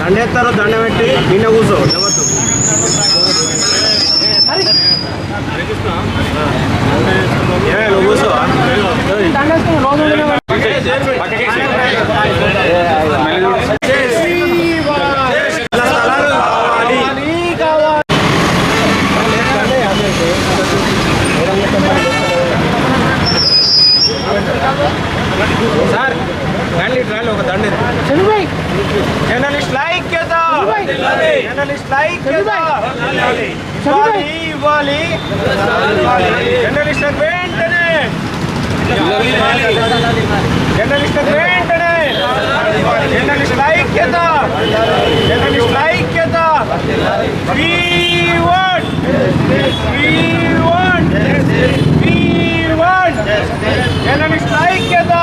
దండెత్తారు, దండ పెట్టి నిన్న కూర్చో ఎవరు నువ్వు కూర్చో సార్ రాలి ఒక దండ జర్నలిస్ట్ లైక్ జర్నలిస్ట్ లైక్ ఇవ్వాలి జర్నలిస్ట్ వెంటనే జర్నలిస్ట్ వెంటనే జర్నలిస్ట్ ఐక్యత జర్నలిస్ట్ ఐక్యత we want జర్నలిస్ట్ ఐక్యత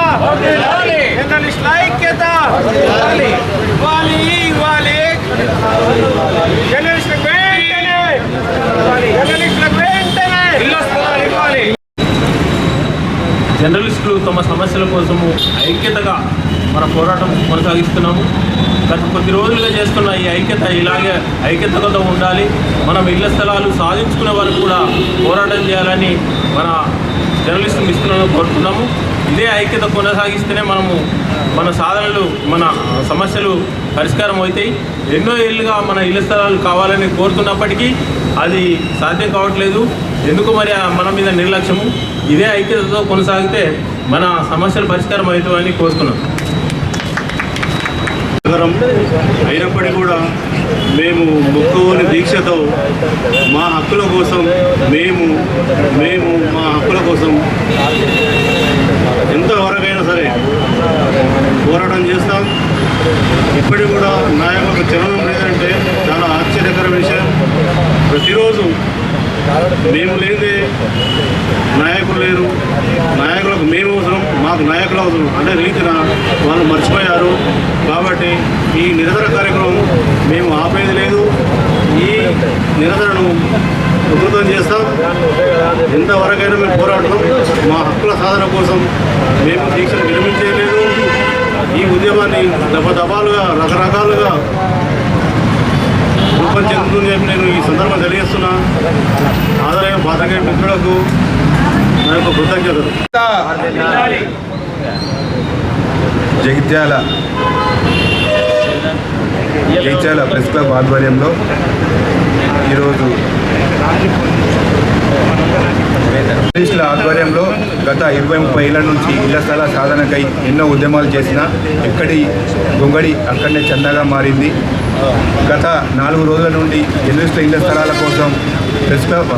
జర్నలిస్ట్ ఐక్యత ఇవ్వాలి జర్నలిస్ట్ వెంటనే జర్నలిస్ట్ వెంటనే ఇవ్వాలి. జర్నలిస్టులు తమ సమస్యల కోసము ఐక్యతగా మన పోరాటం కొనసాగిస్తున్నాము. గత కొద్ది రోజులుగా చేస్తున్న ఈ ఐక్యత ఇలాగే ఐక్యతగా ఉండాలి. మనం ఇళ్ల స్థలాలు సాధించుకునే వరకు కూడా పోరాటం చేయాలని మన జర్నలిస్టు మిత్రులను కోరుతున్నాము. ఇదే ఐక్యత కొనసాగిస్తేనే మనము మన సాధనలు మన సమస్యలు పరిష్కారం అవుతాయి. ఎన్నో ఏళ్ళుగా మన ఇళ్ల స్థలాలు కావాలని కోరుతున్నప్పటికీ అది సాధ్యం కావట్లేదు. ఎందుకు మరి మన మీద నిర్లక్ష్యము. ఇదే ఐక్యతతో కొనసాగితే మన సమస్యలు పరిష్కారం అవుతాయని కోరుతున్నాం. అయినప్పటికీ కూడా మేము మొక్కువని దీక్షతో మా హక్కుల కోసం మేము మా హక్కుల కోసం ఎంతవరకైనా సరే పోరాటం చేస్తాం. ఇప్పటికి కూడా నాయకులకు చలనం లేదంటే చాలా ఆశ్చర్యకర విషయం. ప్రతిరోజు మేము లేదే నాయకులు లేరు, నాయకులకు మేము అవసరం, మాకు నాయకులు అవసరం అనే రీతిన వాళ్ళు మర్చిపోయారు. కాబట్టి ఈ నిరసన కార్యక్రమం మేము ఆపేది లేదు. ఈ నిరసనను ఉధృతం చేస్తాం. ఎంతవరకైనా మేము పోరాడతాం. మా హక్కుల సాధన కోసం మేము దీక్షను విరమించలేదు. ఈ ఉద్యమాన్ని దఫాలుగా రకరకాలుగా రూపం చెందుతుందని చెప్పి నేను ఈ సందర్భం తెలియజేస్తున్నా. ఆదరణ పాత్రికేయ మిత్రులకు నా యొక్క కృతజ్ఞతలు. జగిత్యాల ప్రెస్ క్లబ్ ఆధ్వర్యంలో ఈరోజు జర్నలిస్టుల ఆధ్వర్యంలో గత 20-30 ఏళ్ల నుంచి ఇళ్ల స్థల సాధనకై ఎన్నో ఉద్యమాలు చేసినా ఎక్కడి గొంగడి అక్కడనే చందాగా మారింది. గత 4 రోజుల నుండి జర్నలిస్టుల ఇళ్ల స్థలాల కోసం ప్రెస్ క్లబ్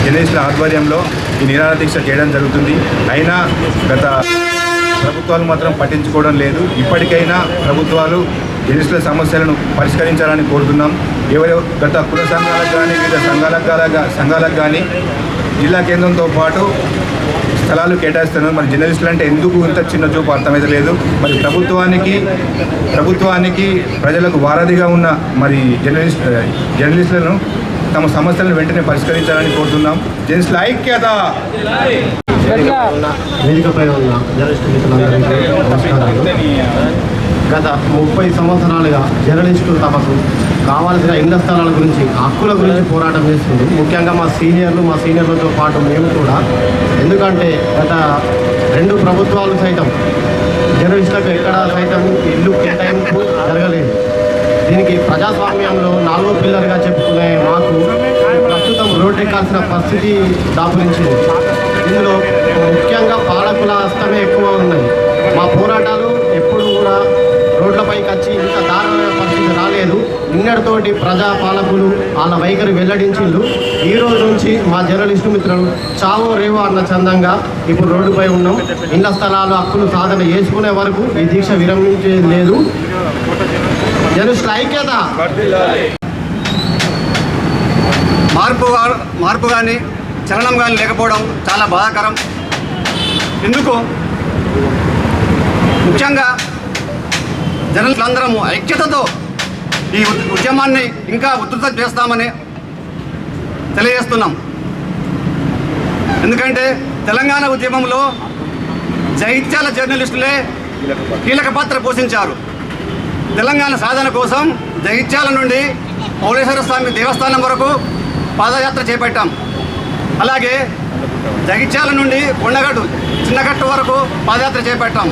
జర్నలిస్టుల ఆధ్వర్యంలో ఈ నిరాహార దీక్ష చేయడం జరుగుతుంది. అయినా గత ప్రభుత్వాలు మాత్రం పట్టించుకోవడం లేదు. ఇప్పటికైనా ప్రభుత్వాలు జర్నలిస్టుల సమస్యలను పరిష్కరించాలని కోరుతున్నాం. ఎవరో గత కుల సంఘాలకు కానీ వివిధ సంఘాలకు కానీ జిల్లా కేంద్రంతో పాటు స్థలాలు కేటాయిస్తున్నారు. మరి జర్నలిస్టులు అంటే ఎందుకు ఇంత చిన్న చూపు అర్థమైతే లేదు. మరి ప్రభుత్వానికి ప్రజలకు వారధిగా ఉన్న మరి జర్నలిస్టులను తమ సమస్యలను వెంటనే పరిష్కరించాలని కోరుతున్నాం. జర్నలిస్టుల ఐక్యత. వేదికపై ఉన్న జర్నలిస్టు మిత్రులందరికీ నమస్కారాలు. గత 30 సంవత్సరాలుగా జర్నలిస్టులు తమకు కావాల్సిన ఇళ్ల స్థలాల గురించి హక్కుల గురించి పోరాటం చేస్తుంది. ముఖ్యంగా మా సీనియర్లతో పాటు మేము కూడా. ఎందుకంటే గత 2 ప్రభుత్వాలు సైతం జర్నలిస్టులకు ఎక్కడ సైతం ఇల్లు కేటాయింపు జరగలేదు. దీనికి ప్రజాస్వామ్యంలో 4వ పిల్లర్గా చెప్పుకునే మాకు ప్రస్తుతం రోడ్డెక్కాల్సిన పరిస్థితి దాపురించింది. ఇందులో ముఖ్యంగా పాలకుల హస్తమే ఎక్కువ ఉన్నాయి. మా పోరాటాలు ఎప్పుడు కూడా రోడ్లపైకి వచ్చి ఇంత దారుణమైన పరిస్థితి రాలేదు. నిన్నటితోటి ప్రజా పాలకులు వాళ్ళ వైఖరి వెల్లడించిండ్రు. ఈ రోజు నుంచి మా జర్నలిస్టు మిత్రులు చావో రేవో అన్న చందంగా ఇప్పుడు రోడ్డుపై ఉన్నాం. ఇళ్ల స్థలాలు హక్కులు సాధన చేసుకునే వరకు ఈ దీక్ష విరమించేది లేదు. జర్నలిస్టుల ఐక్యత. మార్పు కానీ చలనం కానీ లేకపోవడం చాలా బాధాకరం. ఎందుకు ముఖ్యంగా జర్నలిస్టులందరము ఐక్యతతో ఈ ఉద్యమాన్ని ఇంకా ఉధృతం చేస్తామని తెలియజేస్తున్నాం. ఎందుకంటే తెలంగాణ ఉద్యమంలో జగిత్యాల జర్నలిస్టులే కీలక పాత్ర పోషించారు. తెలంగాణ సాధన కోసం జగిత్యాల నుండి మౌలేశ్వర స్వామి దేవస్థానం వరకు పాదయాత్ర చేపట్టాం. అలాగే జగిత్యాల నుండి కొండగట్టు చిన్నగట్టు వరకు పాదయాత్ర చేపట్టాం.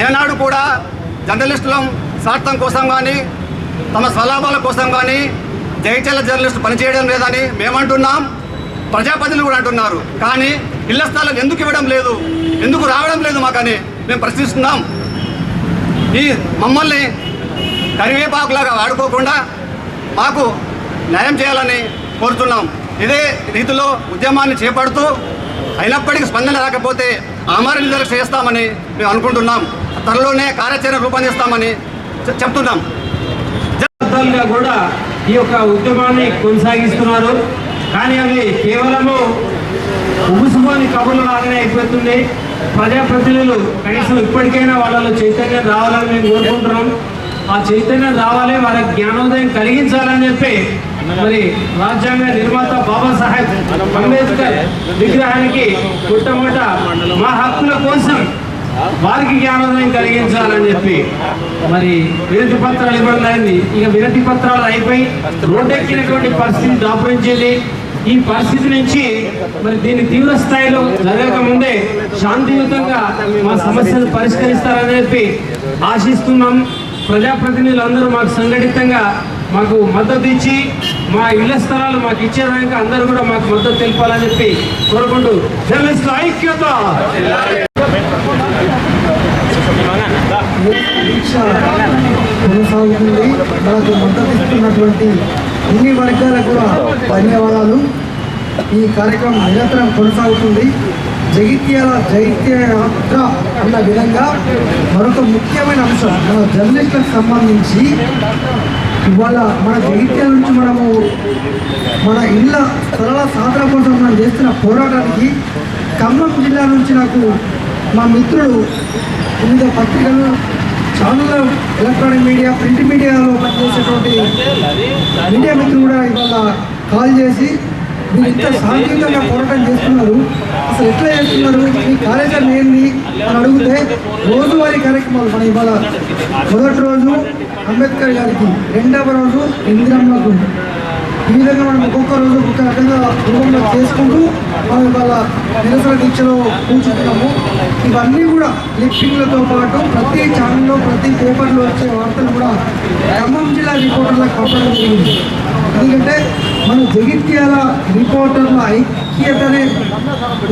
ఏనాడు కూడా జర్నలిస్టుల స్వార్థం కోసం కానీ తమ స్వలాభాల కోసం కానీ జగిత్యాల జర్నలిస్టులు పనిచేయడం లేదని మేమంటున్నాం, ప్రజాప్రతినిధులు కూడా అంటున్నారు. కానీ ఇళ్ల స్థలాలు ఎందుకు ఇవ్వడం లేదు, ఎందుకు రావడం లేదు మాకని మేము ప్రశ్నిస్తున్నాం. ఈ మమ్మల్ని కరివేపాకులాగా వాడుకోకుండా మాకు న్యాయం చేయాలని కోరుతున్నాం. ఇదే రీతిలో ఉద్యమాన్ని చేపడుతూ అయినప్పటికీ స్పందన రాకపోతే ఆమరణ నిరసన చేస్తామని మేము అనుకుంటున్నాం. త్వరలోనే కార్యాచరణ రూపొందిస్తామని చెప్తున్నాం. కూడా ఈ యొక్క ఉద్యమాన్ని కొనసాగిస్తున్నారు. కానీ అవి కేవలము ఉగుసుకొని కబుర్లలాగానే అయిపోతుంది. ప్రజాప్రతినిధులు కనీసం ఇప్పటికైనా వాళ్ళలో చైతన్యం రావాలని మేము కోరుకుంటున్నాం. ఆ చైతన్యం రావాలి, వాళ్ళకి జ్ఞానోదయం కలిగించాలని చెప్పి మరి రాజ్యాంగ నిర్మాత బాబాసాహెబ్ అంబేద్కర్ విగ్రహానికి పుట్టమట మా హక్కుల కోసం వారికి జ్ఞానోదయం కలిగించాలని చెప్పి మరి వినతి పత్రాలు ఇవ్వడం అయింది. ఇక వినతి పత్రాలు అయిపోయి రోడ్డెక్కినటువంటి పరిస్థితి దాపురించేది. ఈ పరిస్థితి నుంచి మరి దీన్ని తీవ్ర స్థాయిలో జరగక ముందే శాంతియుతంగా మా సమస్యలు పరిష్కరిస్తారని చెప్పి ఆశిస్తున్నాం. ప్రజాప్రతినిధులందరూ మాకు సంఘటితంగా మాకు మద్దతు ఇచ్చి మా ఇళ్ల స్థలాలు మాకు ఇచ్చేదానికి అందరూ కూడా మాకు మద్దతు తెలపాలని చెప్పి కోరుకుంటూ జర్నలిస్టుల ఐక్యత. కొనసాగుతుంది. మనకు మద్దతు ఇస్తున్నటువంటి అన్ని వర్గాలకు కూడా ధన్యవాదాలు. ఈ కార్యక్రమం నిరంతరం కొనసాగుతుంది. జగిత్యాల యాత్ర అన్న విధంగా మరొక ముఖ్యమైన అంశం మన జర్నలిస్టులకు సంబంధించి ఇవాళ మన జగిత్యాల నుంచి మనము మన ఇళ్ళ స్థలాల సాధన కోసం మనం చేస్తున్న పోరాటానికి ఖమ్మం జిల్లా నుంచి నాకు మా మిత్రులు వివిధ పత్రికలు, ఛానల్, ఎలక్ట్రానిక్ మీడియా, ప్రింట్ మీడియాలో పనిచేసేటువంటి మీడియా మిత్రులు కూడా ఇవాళ కాల్ చేసి మీరు ఇంత శాంతియుతంగా పోరాటం చేస్తున్నారు, అసలు ఎట్లా చేస్తున్నారు, మీ కార్యాచరణ ఏంది అని అడిగితే రోజువారీ కార్యక్రమాలు మన ఇవాళ మొదటి రోజు అంబేద్కర్ గారికి, రెండవ రోజు ఇందిరమ్మకు, ఈ విధంగా మనం ఒక్కొక్క రోజు ఒక్కొక్క రకంగా రూపంలో చేసుకుంటూ మనం ఇవాళ నిరసన దీక్షలో కూర్చుంటున్నాము. ఇవన్నీ కూడా లిప్పింగ్లతో పాటు ప్రతి ఛానల్లో ప్రతి పేపర్లో వచ్చే వార్తలు కూడా ఖమ్మం జిల్లా రిపోర్టర్లకు పంపడం జరిగింది. ఎందుకంటే మన జగిత్యాల రిపోర్టర్ల ఐక్యతనే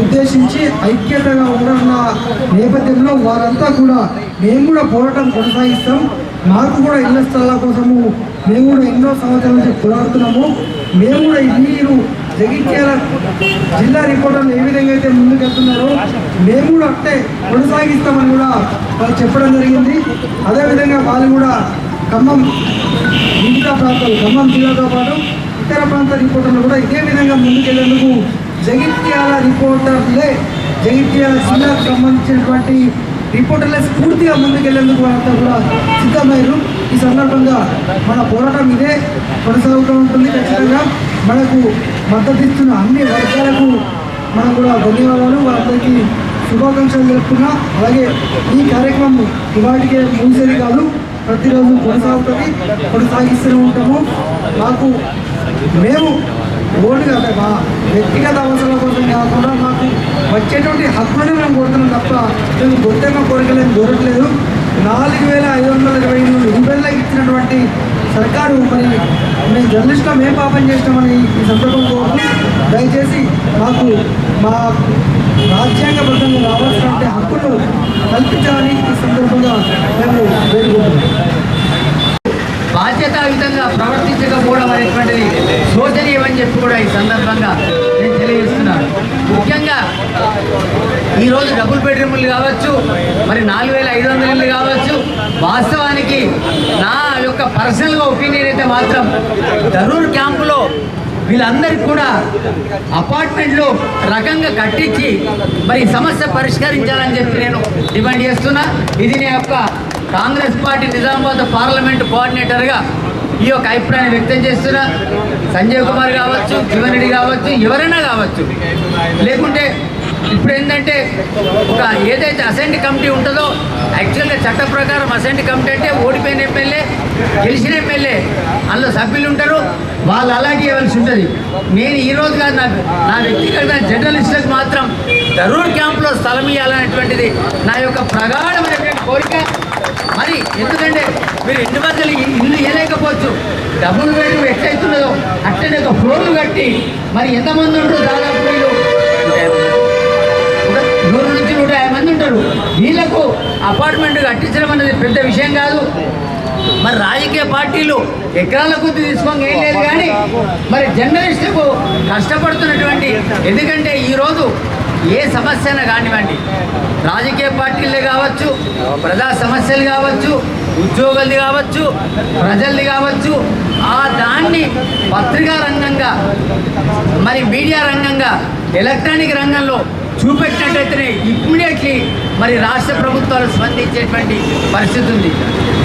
ఉద్దేశించి ఐక్యతగా ఉన్న నేపథ్యంలో వారంతా కూడా మేము కూడా పోరాటం కొనసాగిస్తాం. మాకు కూడా ఇళ్ల స్థలాల కోసము మేము కూడా ఎన్నో సంవత్సరాల నుంచి పోరాడుతున్నాము. మేము కూడా మీరు జగిత్యాల జిల్లా రిపోర్టర్లు ఏ విధంగా అయితే ముందుకెళ్తున్నారో మేము కూడా అట్టే కొనసాగిస్తామని కూడా వాళ్ళు చెప్పడం జరిగింది. అదేవిధంగా వాళ్ళు కూడా ఖమ్మం మిగతా ప్రాంతాలు, ఖమ్మం జిల్లాతో పాటు ఇతర ప్రాంత రిపోర్టర్లు కూడా ఇదే విధంగా ముందుకెళ్లేందుకు జగిత్యాల రిపోర్టర్లే, జగిత్యాల జిల్లాకు సంబంధించినటువంటి రిపోర్టర్లే స్ఫూర్తిగా ముందుకెళ్లేందుకు వాళ్ళంతా కూడా సిద్ధమయ్యారు. ఈ సందర్భంగా మన పోరాటం ఇదే కొనసాగుతూ ఉంటుంది. ఖచ్చితంగా మనకు మద్దతు ఇస్తున్న అన్ని వర్గాలకు మనం కూడా ధన్యవాదాలు, వాళ్ళందరికీ శుభాకాంక్షలు తెలుపుతున్నా. అలాగే ఈ కార్యక్రమం ఇవాటికే ముగిసేది కాదు, ప్రతిరోజు కొనసాగుతుంది, కొనసాగిస్తూనే ఉంటాము. మాకు మేము ఓటుగా అంటే మా వ్యక్తిగత అవసరాల కోసం కాకుండా మాకు వచ్చేటువంటి హక్కులను మేము కోరుతున్నాం తప్ప మేము గొంతెమ్మ కోరికలేం కోరట్లేదు. 4,520 రూపాయలకి ఇచ్చినటువంటి సర్కారు మరి మేము జర్నలిస్టులో మేము పాపం చేస్తామని ఈ సందర్భం కోరుతూ దయచేసి మాకు మా రాజ్యాంగబద్ధంగా రావాల్సినటువంటి హక్కులు కల్పించాలని ఈ సందర్భంగా మేము వేడుకుంటున్నాం. బాధ్యతాయుతంగా ప్రవర్తించకపోవడం అనేటువంటిది శోచనీయమని చెప్పి కూడా ఈ సందర్భంగా నేను తెలియజేస్తున్నాను. ముఖ్యంగా ఈరోజు డబుల్ బెడ్రూమ్లు కావచ్చు, మరి 4,500 ఇళ్ళు కావచ్చు, వాస్తవానికి నా యొక్క పర్సనల్గా ఒపీనియన్ అయితే మాత్రం ధరూర్ క్యాంపులో వీళ్ళందరికీ కూడా అపార్ట్మెంట్లు రకంగా కట్టించి మరి సమస్య పరిష్కరించాలని చెప్పి నేను డిమాండ్ చేస్తున్నా. ఇది నా యొక్క కాంగ్రెస్ పార్టీ నిజామాబాద్ పార్లమెంటు కోఆర్డినేటర్గా ఈ యొక్క అభిప్రాయాన్ని వ్యక్తం చేస్తున్నా. సంజయ్ కుమార్ కావచ్చు, జీవన్ రెడ్డి కావచ్చు, ఎవరైనా కావచ్చు, లేకుంటే ఇప్పుడు ఏంటంటే ఒక ఏదైతే అసెంబ్లీ కమిటీ ఉంటుందో యాక్చువల్గా చట్ట ప్రకారం అసెంబ్లీ కమిటీ అంటే ఓడిపోయిన ఎమ్మెల్యే గెలిచిన ఎమ్మెల్యే అందులో సభ్యులు ఉంటారు, వాళ్ళు అలాగే ఇవ్వాల్సి ఉంటుంది. నేను ఈ రోజు కాదు, నా వ్యక్తిగత జర్నలిస్టులకు మాత్రం దరూర్ క్యాంప్లో స్థలం ఇవ్వాలనేటువంటిది నా యొక్క ప్రగాఢమైనటువంటి కోరిక. మరి ఎందుకంటే మీరు ఇండివిజువల్ ఇల్లు ఇవ్వలేకపోవచ్చు, డబుల్ బెడ్రూమ్ ఎట్లయితున్నదో అట్లనే ఒక ఫ్లోర్లు కట్టి మరి ఎంతమంది ఉంటారు, దాదాపు వీళ్ళు 100 నుంచి 150 మంది ఉంటారు. వీళ్ళకు అపార్ట్మెంట్ కట్టించడం అనేది పెద్ద విషయం కాదు. మరి రాజకీయ పార్టీలు ఎకరాల కొద్ది తీసుకోండి ఏం లేదు, కానీ మరి జర్నలిస్టులకు కష్టపడుతున్నటువంటి, ఎందుకంటే ఈరోజు ఏ సమస్యన కానివ్వండి, రాజకీయ పార్టీలే కావచ్చు, ప్రజా సమస్యలు కావచ్చు, ఉద్యోగులది కావచ్చు, ప్రజలది కావచ్చు, ఆ దాన్ని పత్రికా రంగంగా మరి మీడియా రంగంగా ఎలక్ట్రానిక్ రంగంలో చూపెట్టినట్టయితేనే ఇమ్మీడియట్లీ మరి రాష్ట్ర ప్రభుత్వాలు స్పందించేటువంటి పరిస్థితి ఉంది.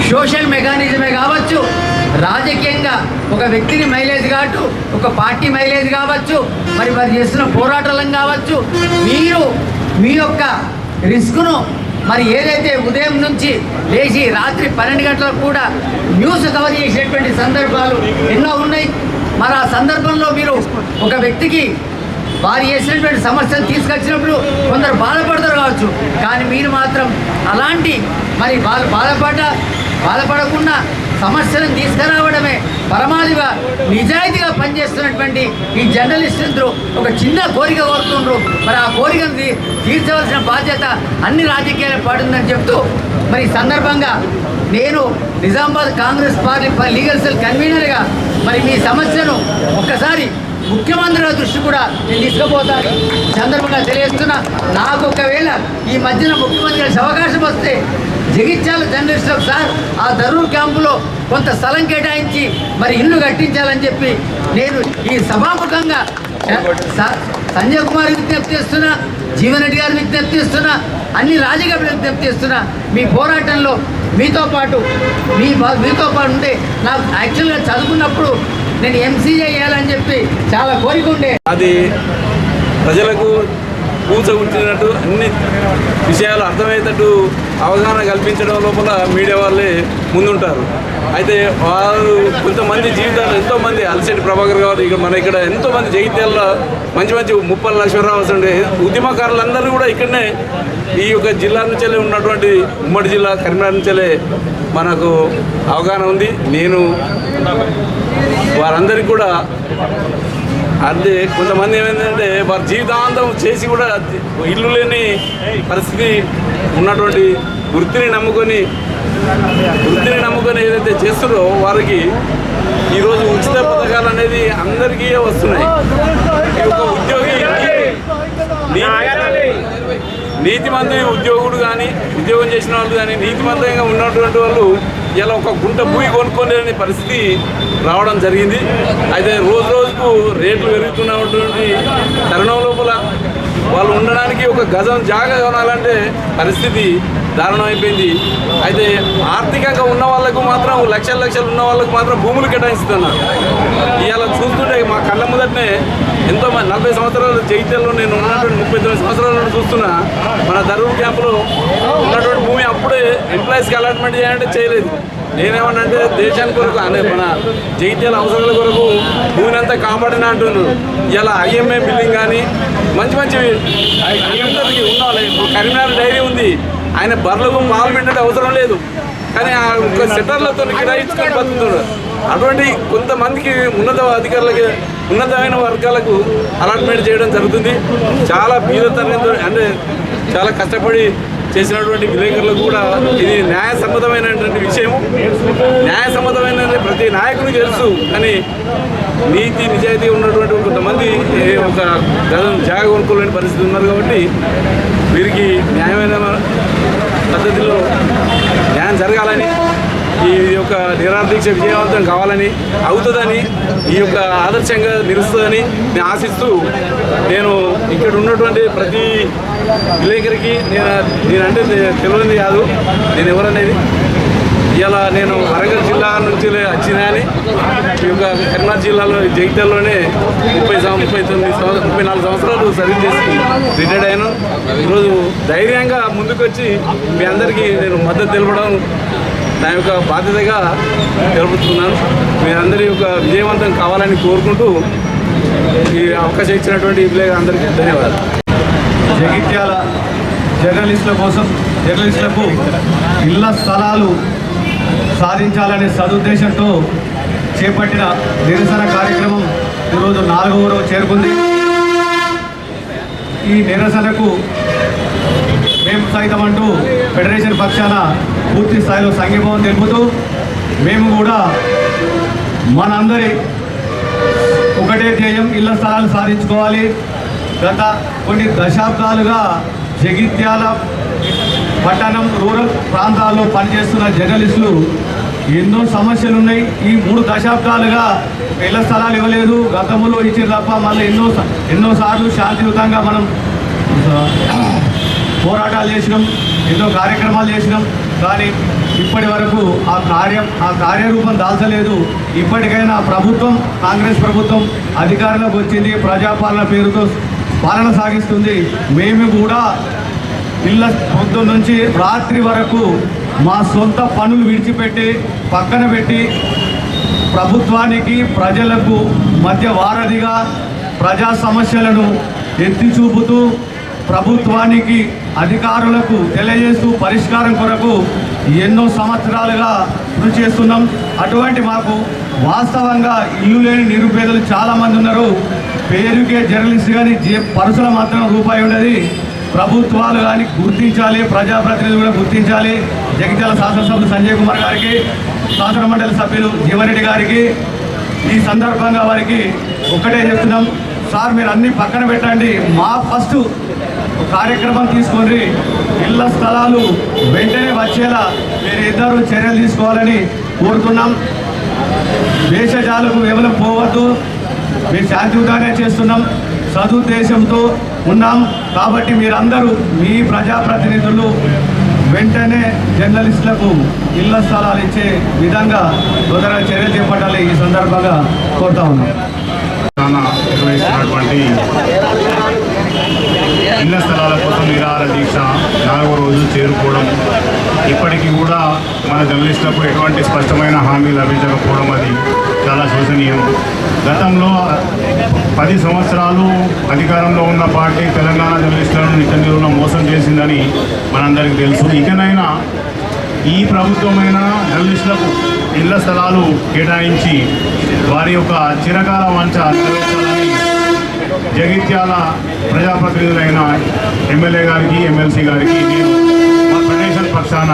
సోషల్ మెకానిజమే కావచ్చు, రాజకీయంగా ఒక వ్యక్తిని మైలేజ్ కావచ్చు, ఒక పార్టీ మైలేజ్ కావచ్చు, మరి వారు చేస్తున్న పోరాటాలను కావచ్చు, మీరు మీ యొక్క రిస్క్ను మరి ఏదైతే ఉదయం నుంచి లేచి రాత్రి 12 గంటలకు కూడా న్యూస్ కవర్ చేసేటువంటి సందర్భాలు ఎన్నో ఉన్నాయి. మరి ఆ సందర్భంలో మీరు ఒక వ్యక్తికి వారు చేసినటువంటి సమస్యలు తీసుకొచ్చినప్పుడు కొందరు బాధపడతారు కావచ్చు, కానీ మీరు మాత్రం అలాంటి మరి వాళ్ళు బాధపడకుండా సమస్యలను తీసుకురావడమే పరమాధిగా నిజాయితీగా పనిచేస్తున్నటువంటి ఈ జర్నలిస్టులు ఒక చిన్న కోరిక కోరుతుండ్రు. మరి ఆ కోరికను తీర్చవలసిన బాధ్యత అన్ని రాజకీయాలకు పడుతుందని చెప్తూ మరి ఈ సందర్భంగా నేను Nizamabad Congress party legal cell కన్వీనర్గా మరి మీ సమస్యను ఒక్కసారి ముఖ్యమంత్రి దృష్టి కూడా నేను తీసుకుపోతాను సందర్భంగా తెలియజేస్తున్నా. నాకు ఒకవేళ ఈ మధ్యన ముఖ్యమంత్రి అవకాశం వస్తే జగిత్యాల జర్నలిస్టులకు సార్ ఆ దరూర్ క్యాంపులో కొంత స్థలం కేటాయించి మరి ఇల్లు కట్టించాలని చెప్పి నేను ఈ సభాముఖంగా సంజయ్ కుమార్ విజ్ఞప్తి చేస్తున్నా, జీవన్ రెడ్డి గారు విజ్ఞప్తి చేస్తున్నా, అన్ని రాజకీయ విజ్ఞప్తి చేస్తున్నా. మీ పోరాటంలో మీతో పాటు ఉంటే నాకు యాక్చువల్గా చదువుకున్నప్పుడు నేను ఎంసీఏ చేయాలని చెప్పి చాలా కోరిక ఉండే. అది ప్రజలకు కూర్చోగుచ్చినట్టు అన్ని విషయాలు అర్థమయ్యేటట్టు అవగాహన కల్పించడం లోపల మీడియా వాళ్ళే ముందుంటారు. అయితే వారు కొంతమంది జీవితాలు ఎంతోమంది అలసటి ప్రభాకర్ గారు ఇక్కడ ఎంతోమంది జగిత్యాలలో మంచి మంచి ముప్పల లక్ష్మీరావు ఉండే ఉద్యమకారులందరూ కూడా ఇక్కడనే ఈ యొక్క జిల్లా నుంచెల్లే ఉన్నటువంటి ఉమ్మడి జిల్లా కరీంనగర్ నుంచెల్లే మనకు అవగాహన ఉంది. నేను వారందరికీ కూడా అదే కొంతమంది ఏమైందంటే వారి జీవితాంతం చేసి కూడా ఇల్లు లేని పరిస్థితి ఉన్నటువంటి వృత్తిని నమ్ముకొని ఏదైతే చేస్తున్నారో వారికి ఈరోజు ఉచిత పథకాలు అనేది అందరికీ వస్తున్నాయి. ఈ యొక్క ఉద్యోగి నీతిమంతుని ఉద్యోగుడు కానీ ఉద్యోగం చేసిన వాళ్ళు కానీ నీతిమంతంగా ఉన్నటువంటి వాళ్ళు ఇలా ఒక గుంట భూమి కొనుక్కోలేని పరిస్థితి రావడం జరిగింది. అయితే రోజు రోజుకు రేట్లు పెరుగుతున్నటువంటి తరుణం లోపల వాళ్ళు ఉండడానికి ఒక గజం జాగా కొనాలంటే పరిస్థితి దారుణం అయిపోయింది. అయితే ఆర్థికంగా ఉన్న వాళ్ళకు మాత్రం లక్షలు ఉన్న వాళ్ళకు మాత్రం భూములు కేటాయిస్తున్నారు. ఇవాళ చూస్తుంటే మా కళ్ళ ముందటనే ఎంతోమంది 40 సంవత్సరాలు జగిత్యాలలో నేను ఉన్నటువంటి 39 సంవత్సరాల నుండి చూస్తున్నా. మన దరూర్ క్యాంపులో ఉన్నటువంటి భూమి అప్పుడే ఎంప్లాయీస్కి అలాట్మెంట్ చేయాలంటే చేయలేదు. నేనేమన్నంటే దేశానికి కొరకు అనే మన జగిత్యాల అవసరాల కొరకు భూమిని అంతా కాపాడిన అంటున్నారు. ఇలా ఐఎంఏ బిల్డింగ్ కానీ మంచి అందరికీ ఉండాలి. ఇప్పుడు కరీంనగర్ డైరీ ఉంది, ఆయన బర్లకు పాలు పెట్టే అవసరం లేదు, కానీ ఆ ఒక సెటర్లతో కిరాయించుకొని బతుకుతాడు. అటువంటి కొంతమందికి ఉన్నతమైన వర్గాలకు అలాట్మెంట్ చేయడం జరుగుతుంది. చాలా బీదతనంతో అంటే చాలా కష్టపడి చేసినటువంటి విలేకరులకు కూడా ఇది న్యాయసమ్మతమైనటువంటి విషయం. న్యాయసమ్మతమైన ప్రతి నాయకుడికి తెలుసు, కానీ నీతి నిజాయితీ ఉన్నటువంటి కొంతమంది ఒక గజం జాగ కొనుక్కోలేని పరిస్థితి ఉన్నారు. కాబట్టి వీరికి న్యాయమైన పద్ధతిలో న్యాయం జరగాలని, ఈ యొక్క నిరాదీక్ష విజయవంతం కావాలని, అవుతుందని, ఈ యొక్క ఆదర్శంగా నిలుస్తుందని నేను ఆశిస్తూ నేను ఇక్కడ ఉన్నటువంటి ప్రతి విలేకరికి నేనంటే తెలియదు కాదు నేను ఎవరనేది ఇలా నేను వరంగల్ జిల్లా నుంచి వచ్చినాయని ఈ యొక్క కరీంనగర్ జిల్లాలో జగిత్యాలలోనే 34 సంవత్సరాలు సర్వీస్ చేసి రిటైర్డ్ అయ్యాను. ఈరోజు ధైర్యంగా ముందుకొచ్చి మీ అందరికీ నేను మద్దతు తెలపడం నా యొక్క బాధ్యతగా తెలుపుతున్నాను. మీ అందరి యొక్క విజయవంతం కావాలని కోరుకుంటూ ఈ అవకాశం ఇచ్చినటువంటి అందరికీ ధన్యవాదాలు. జగిత్యాల జర్నలిస్టులకు ఇళ్ల స్థలాలు సాధించాలనే సదుద్దేశంతో చేపట్టిన నిరసన కార్యక్రమం ఈరోజు 4వ రోజు చేరుకుంది. ఈ నిరసనకు మేము సైతం అంటూ ఫెడరేషన్ పక్షాన పూర్తి స్థాయిలో సంఘీభావం తెలుపుతూ మేము కూడా మనందరి ఒకటే ధ్యేయం ఇళ్ల స్థలాలు సాధించుకోవాలి. గత కొన్ని దశాబ్దాలుగా జగిత్యాల పట్టణం రూరల్ ప్రాంతాల్లో పనిచేస్తున్న జర్నలిస్టులు ఎన్నో సమస్యలు ఉన్నాయి. ఈ 3 దశాబ్దాలుగా ఇళ్ల స్థలాలు ఇవ్వలేదు, గతంలో ఇచ్చారు తప్ప మళ్ళీ ఎన్నోసార్లు శాంతియుతంగా మనం పోరాటాలు చేసినాం, ఎన్నో కార్యక్రమాలు చేసినాం. కానీ ఇప్పటి వరకు ఆ కార్యరూపం దాల్చలేదు. ఇప్పటికైనా ప్రభుత్వం, కాంగ్రెస్ ప్రభుత్వం అధికారంలోకి వచ్చింది, ప్రజాపాలన పేరుతో పాలన సాగిస్తుంది. మేము కూడా ఇళ్ళ పొద్దు నుంచి రాత్రి వరకు మా సొంత పనులు విడిచిపెట్టి పక్కన పెట్టి ప్రభుత్వానికి ప్రజలకు మధ్య వారధిగా ప్రజా సమస్యలను ఎత్తి చూపుతూ ప్రభుత్వానికి అధికారులకు తెలియజేస్తూ పరిష్కారం కొరకు ఎన్నో సంవత్సరాలుగా కృషి చేస్తున్నాం. అటువంటి మాకు వాస్తవంగా ఇల్లు లేని నిరుపేదలు చాలామంది ఉన్నారు. పేరుకే జర్నలిస్ట్ కానీ పరుసుల మాత్రం రూపాయి ఉండదు. ప్రభుత్వాలు కానీ గుర్తించాలి, ప్రజాప్రతినిధులు కూడా గుర్తించాలి. జగిత్యాల శాసనసభ్యులు సంజయ్ కుమార్ గారికి, శాసన మండలి సభ్యులు జీవన్రెడ్డి గారికి ఈ సందర్భంగా వారికి ఒక్కటే చెప్తున్నాం, సార్ మీరు అన్నీ పక్కన పెట్టండి, మా ఫస్ట్ కార్యక్రమం తీసుకొని ఇళ్ల స్థలాలు వెంటనే వచ్చేలా మీరు ఇద్దరు చర్యలు తీసుకోవాలని కోరుతున్నాం. దేశజాలకు కేవలం పోవద్దు, మేము శాంతియుతంగానే చేస్తున్నాం, సదుద్దేశంతో ఉన్నాం. కాబట్టి మీరందరూ మీ ప్రజాప్రతినిధులు వెంటనే జర్నలిస్టులకు ఇళ్ల స్థలాలు ఇచ్చే విధంగా తొందరగా చర్యలు చేపట్టాలి ఈ సందర్భంగా కోరుతా ఉన్నాం. నిర్వహిస్తున్నటువంటి ఇళ్ల స్థలాల కోసం నిరాహార దీక్ష 4వ రోజు చేరుకోవడం, ఇప్పటికీ కూడా మన జర్నలిస్టులకు ఎటువంటి స్పష్టమైన హామీ లభించకపోవడం అది చాలా శోచనీయం. గతంలో 10 సంవత్సరాలు అధికారంలో ఉన్న పార్టీ తెలంగాణ జర్నలిస్టులను నిత్యంలో మోసం చేసిందని మనందరికీ తెలుసు. ఇకనైనా ఈ ప్రభుత్వమైన జర్నలిస్టులకు ఇళ్ల స్థలాలు కేటాయించి వారి యొక్క చిరకాల వాంఛ నెరవేర్చాలని జగిత్యాల ప్రజాప్రతినిధులైన ఎమ్మెల్యే గారికి, ఎమ్మెల్సీ గారికి నేను మా ఫెడరేషన్ పక్షాన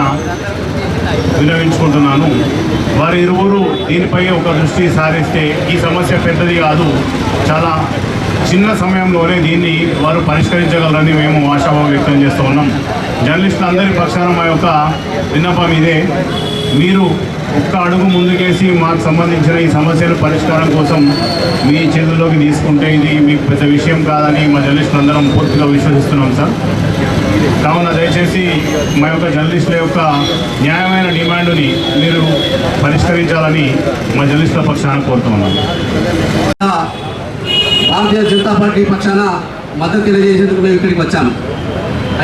విన్నవించుకుంటున్నాను. వారి ఇరువురు దీనిపై ఒక దృష్టి సారిస్తే ఈ సమస్య పెద్దది కాదు, చాలా చిన్న సమయంలోనే దీన్ని వారు పరిష్కరించగలరని మేము ఆశాభావం వ్యక్తం చేస్తూ ఉన్నాం. జర్నలిస్టులు అందరి పక్షాన మా యొక్క విన్నపం ఇదే, మీరు ఒక్క అడుగు ముందుకేసి మాకు సంబంధించిన ఈ సమస్యల పరిష్కారం కోసం మీ చేతుల్లోకి తీసుకుంటే ఇది మీకు పెద్ద విషయం కాదని మా జర్నలిస్టులు అందరం పూర్తిగా విశ్వసిస్తున్నాం సార్. కావున దయచేసి మా యొక్క జర్నలిస్టుల యొక్క న్యాయమైన డిమాండ్ని మీరు పరిష్కరించాలని మా జర్నలిస్టుల పక్షాన కోరుతున్నాం. భారతీయ జనతా పార్టీ పక్షాన మద్దతు తెలియజేసేందుకు మేము ఇక్కడికి వచ్చాము.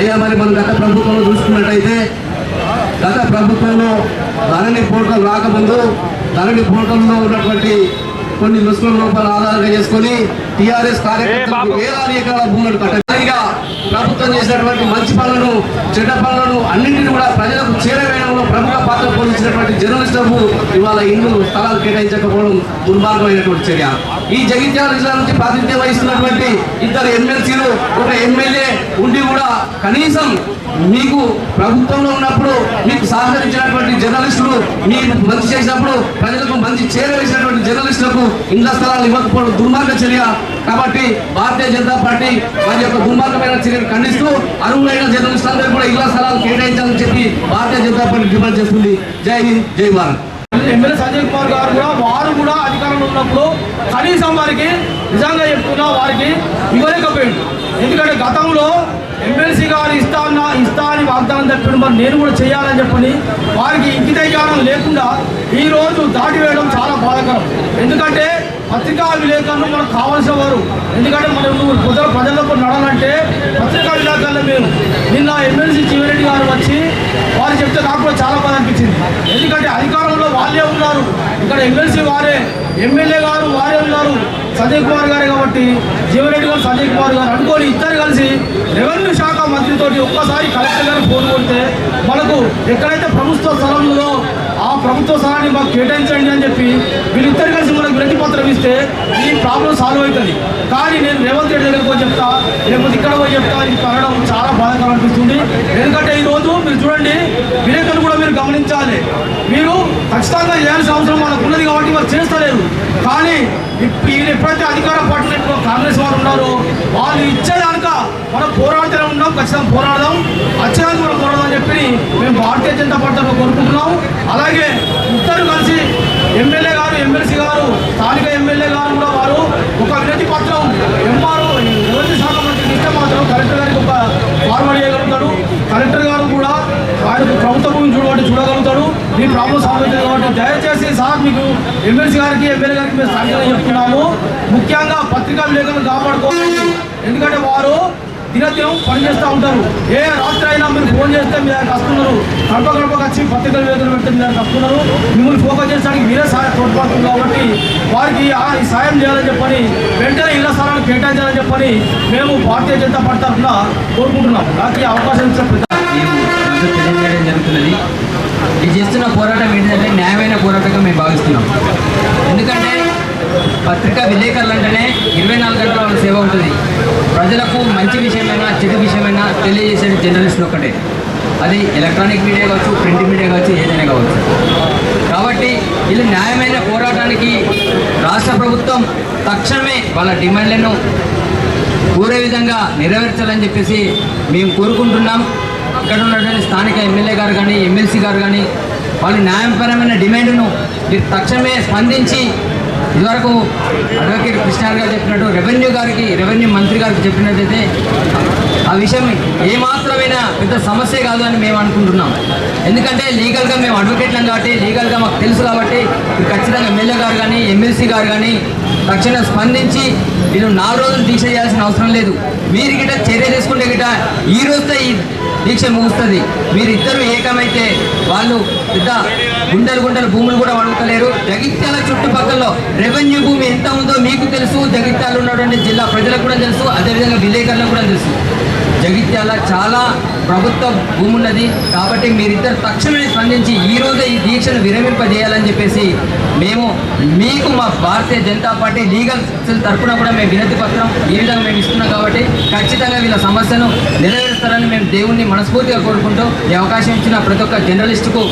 అయ్యా మరి మనం గత ప్రభుత్వంలో చూసుకున్నట్టయితే, గత ప్రభుత్వంలో ధరణి పోర్టల్ రాకముందు ధరణి పోర్టల్లో ఉన్నటువంటి కొన్ని లుసుకుల రూపాయలు ఆధారంగా చేసుకొని టీఆర్ఎస్ కార్యకర్తలకు వేలాది ఎకరాల భూములను కట్టగా ప్రభుత్వం చేసినటువంటి మంచి పనులను, చెడ్డ పనులను అన్నింటినీ కూడా ప్రజలకు చేరవేయడంలో ప్రముఖ పాత్ర పోషించినటువంటి జర్నలిస్టులకు ఇవాళ ఇల్లు స్థలాలు కేటాయించకపోవడం దుర్మార్గమైనటువంటి చర్య. ఈ జగిత్యాల జిల్లా నుంచి ప్రాతినిధ్యం వహిస్తున్నటువంటి 2 ఎమ్మెల్సీలు, 1 ఎమ్మెల్యే ఉండి కూడా కనీసం మీకు ప్రభుత్వంలో ఉన్నప్పుడు మీకు సహకరించినటువంటి జర్నలిస్టులు మీకు మంచి చేసినప్పుడు ప్రజలకు మంచి చేరవేసినటువంటి జర్నలిస్టులకు ఇళ్ల స్థలాలు ఇవ్వకపోవడం దుర్మార్గ చర్య. కాబట్టి భారతీయ జనతా పార్టీ వారి యొక్క దుర్మార్గమైన చర్యను ఖండిస్తూ అర్హులైన జర్నలిస్టులందరూ కూడా ఇళ్ల స్థలాలు కేటాయించాలని చెప్పి భారతీయ జనతా పార్టీ డిమాండ్ చేస్తుంది. జై హింద్, జై భారత్. ఎమ్మెల్యే సంజయ్ కుమార్ గారు కూడా వారు కూడా అధికారంలో ఉన్నప్పుడు కనీసం వారికి నిజంగా చెప్తున్నా వారికి ఇవ్వలేకపోయింది. ఎందుకంటే గతంలో ఎమ్మెల్సీ గారు ఇస్తా అని వాగ్దానం చెప్పాడు, మరి నేను కూడా చేయాలని చెప్పని వారికి ఇంకిత జ్ఞానం లేకుండా ఈరోజు దాటివేయడం చాలా బాధాకరం. ఎందుకంటే పత్రికా విలేకరులు మనకు కావాల్సిన వారు. ఎందుకంటే మనం ప్రజలకు నడాలంటే పత్రికా విలేకరులు మేము. నిన్న ఎమ్మెల్సీ జీవరెడ్డి గారు వచ్చి వారు చెప్తే నాకు కూడా చాలా బాధ అనిపించింది. ఎందుకంటే అధికారంలో వాళ్ళే ఉన్నారు, ఇక్కడ ఎమ్మెల్సీ వారే, ఎమ్మెల్యే గారు వారే ఉన్నారు, సంజయ్ కుమార్ గారే. కాబట్టి జీవరెడ్డి గారు సంజయ్ కుమార్ గారు అనుకోని ఇద్దరు కలిసి రెవెన్యూ శాఖ మంత్రితోటి ఒక్కసారి కలెక్టర్ గారు ఫోన్ కొడితే మనకు ఎక్కడైతే ప్రభుత్వ స్థలం ఉందో ఆ ప్రభుత్వ స్థలాన్ని మాకు కేటాయించండి అని చెప్పి వీళ్ళిద్దరు కలిసి మనకు వినతి పత్రం ఇస్తే ఈ ప్రాబ్లం సాల్వ్ అవుతుంది. కానీ నేను రేవంత్ రెడ్డి దగ్గరికి పోయి చెప్తా, లేకపోతే ఇక్కడ పోయి చెప్తా, ఇది అనడం చాలా బాధాకరం అనిపిస్తుంది. ఎందుకంటే ఈరోజు మీరు చూడండి, విలేకరులు కూడా మీరు గమనించాలి. మీరు ఖచ్చితంగా చేయాల్సిన అవసరం వాళ్ళకు ఉన్నది కాబట్టి వాళ్ళు చేస్తలేరు. కానీ వీళ్ళు ఎప్పుడైతే అధికార పార్టీలో కాంగ్రెస్ వారు ఉన్నారో వాళ్ళు ఇచ్చేదానిక మనం పోరాడుతూనే ఉన్నాం, ఖచ్చితంగా పోరాడదాం, వచ్చేదానికి మనం పోరాడదాం అని చెప్పి మేము భారతీయ జనతా పార్టీలో కోరుకుంటున్నాం. అలాగే ఇద్దరు కలిసి ఎమ్మెల్యే గారు, ఎమ్మెల్సీ గారు, స్థానిక ఎమ్మెల్యే గారు కూడా వారు ఒక వినతి పత్రం ఎంఆర్ఓ రెవెన్యూ శాఖ మంత్రికి ఇస్తే మాత్రం కలెక్టర్ గారికి ఒక ఫార్వర్డ్ చేయగలుగుతాడు. కలెక్టర్ గారు కూడా ఆయనకు ప్రభుత్వ భూమిని చూడగలుగుతాడు. మీ ప్రాబ్లం సాల్వ్ అవుతుంది. కాబట్టి దయచేసి సార్ మీకు ఎమ్మెల్సీ గారికి, ఎమ్మెల్యే గారికి మేము సాయంత్రం చెప్తున్నాము. ముఖ్యంగా పత్రికా విలేకరులను కాపాడుకోవాలి. ఎందుకంటే వారు దినదినం పనిచేస్తూ ఉంటారు. ఏ రాత్రి అయినా మీరు ఫోన్ చేస్తే మీ దగ్గరికి వస్తున్నారు, గడపకు వచ్చి పత్రికలు విలేకరులు పెడితే మీ దగ్గరికి వస్తున్నారు. మిమ్మల్ని ఫోకస్ చేయడానికి మీరే తోడ్పడుతుంది. కాబట్టి వారికి ఈ సాయం చేయాలని చెప్పని, వెంటనే ఇళ్ల స్థలాన్ని కేటాయించాలని చెప్పని మేము భారతీయ జనతా పార్టీ తరఫున కోరుకుంటున్నాం. నాకు ఈ అవకాశం ఇచ్చిన తెలియజేయడం జరుగుతున్నది. ఇది చేస్తున్న పోరాటం ఏంటంటే న్యాయమైన పోరాటంగా మేము భావిస్తున్నాం. ఎందుకంటే పత్రికా విలేకరులు అంటేనే 24 గంటల వాళ్ళ సేవ ఉంటుంది. ప్రజలకు మంచి విషయమైనా చెడు విషయమైనా తెలియజేసే జర్నలిస్టులు ఒక్కటే. అది ఎలక్ట్రానిక్ మీడియా కావచ్చు, ప్రింట్ మీడియా కావచ్చు, ఏదైనా కావచ్చు. కాబట్టి వీళ్ళు న్యాయమైన పోరాటానికి రాష్ట్ర ప్రభుత్వం తక్షణమే వాళ్ళ డిమాండ్లను కోరే విధంగా నెరవేర్చాలని చెప్పేసి మేము కోరుకుంటున్నాం. ఇక్కడ ఉన్నటువంటి స్థానిక ఎమ్మెల్యే గారు కానీ, ఎమ్మెల్సీ గారు కానీ వాళ్ళు న్యాయపరమైన డిమాండ్ను మీరు తక్షణమే స్పందించి, ఇదివరకు అడ్వకేట్ కృష్ణార్ గారు చెప్పినట్టు రెవెన్యూ మంత్రి గారికి చెప్పినట్టయితే ఆ విషయం ఏమాత్రమైనా పెద్ద సమస్య కాదు అని మేము అనుకుంటున్నాం. ఎందుకంటే లీగల్గా మేము అడ్వకేట్లం కాబట్టి, లీగల్గా మాకు తెలుసు కాబట్టి ఖచ్చితంగా ఎమ్మెల్యే గారు కానీ, ఎమ్మెల్సీ గారు కానీ తక్షణం స్పందించి వీళ్ళు 4 రోజులు దీక్ష చేయాల్సిన అవసరం లేదు. మీరు గిట్ట చర్య తీసుకుంటే గిట్ట ఈ రోజుతో ఈ దీక్ష ముగుస్తుంది. మీరిద్దరూ ఏకమైతే వాళ్ళు పెద్ద గుంటలు భూములు కూడా అడుగుతలేరు. జగిత్యాల చుట్టుపక్కల రెవెన్యూ భూమి ఎంత ఉందో మీకు తెలుసు, జగిత్యాల ఉన్నటువంటి జిల్లా ప్రజలకు కూడా తెలుసు, అదేవిధంగా విలేకరులకు కూడా తెలుసు. జగిత్యాల చాలా ప్రభుత్వ భూమి ఉన్నది. కాబట్టి మీరిద్దరు తక్షణమే స్పందించి ఈ రోజే ఈ దీక్షను విరమింపజేయాలని చెప్పేసి మేము మీకు మా Bharatiya Janata party legal cell తరఫున కూడా మేము వినతి పత్రం ఈ విధంగా మేము ఇస్తున్నాం. కాబట్టి ఖచ్చితంగా వీళ్ళ సమస్యను నెరవేరుస్తారని మేము దేవుణ్ణి మనస్ఫూర్తిగా కోరుకుంటూ ఈ అవకాశం ఇచ్చిన ప్రతి ఒక్క జర్నలిస్టుకు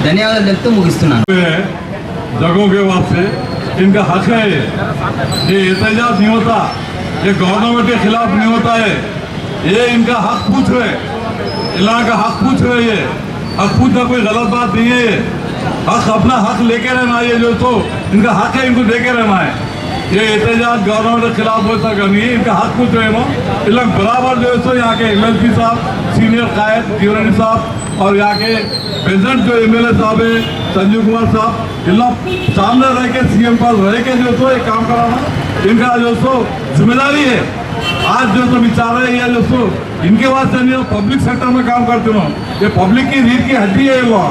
ధన్యవాదాలు తెలుపుతూ ముగిస్తున్నాను. जगहों के वास्ते इनका हक है, ये एहतजाज नहीं होता, ये गवर्नमेंट के खिलाफ नहीं होता है, ये इनका हक पूछ रहे, इलाका का हक पूछ रहे। ये हक पूछना कोई गलत बात नहीं है। ये हक अपना हक लेके रहना, ये जो तो इनका हक है, इनको लेके रहना है। ये एहतजाज गवर्नमेंट के खिलाफ होता नहीं है, इनका हक पूछ रहे हैं। ये लोग बराबर जो है तो यहाँ के एमएलसी साहब, सीनियर कायद जीवरानी साहब और यहाँ के प्रेसिडेंट जो एमएलए साहब है संजीव कुमार साहब, इन लोग सामने रह के सीएम पास रह के जो तो ये काम कराना इनका जो सो जिम्मेदारी है। आज जो तो विचार है या जो सो इनके वास्ते नहीं, पब्लिक सेक्टर में काम करते हो, ये पब्लिक की रीढ़ की हड्डी है। वो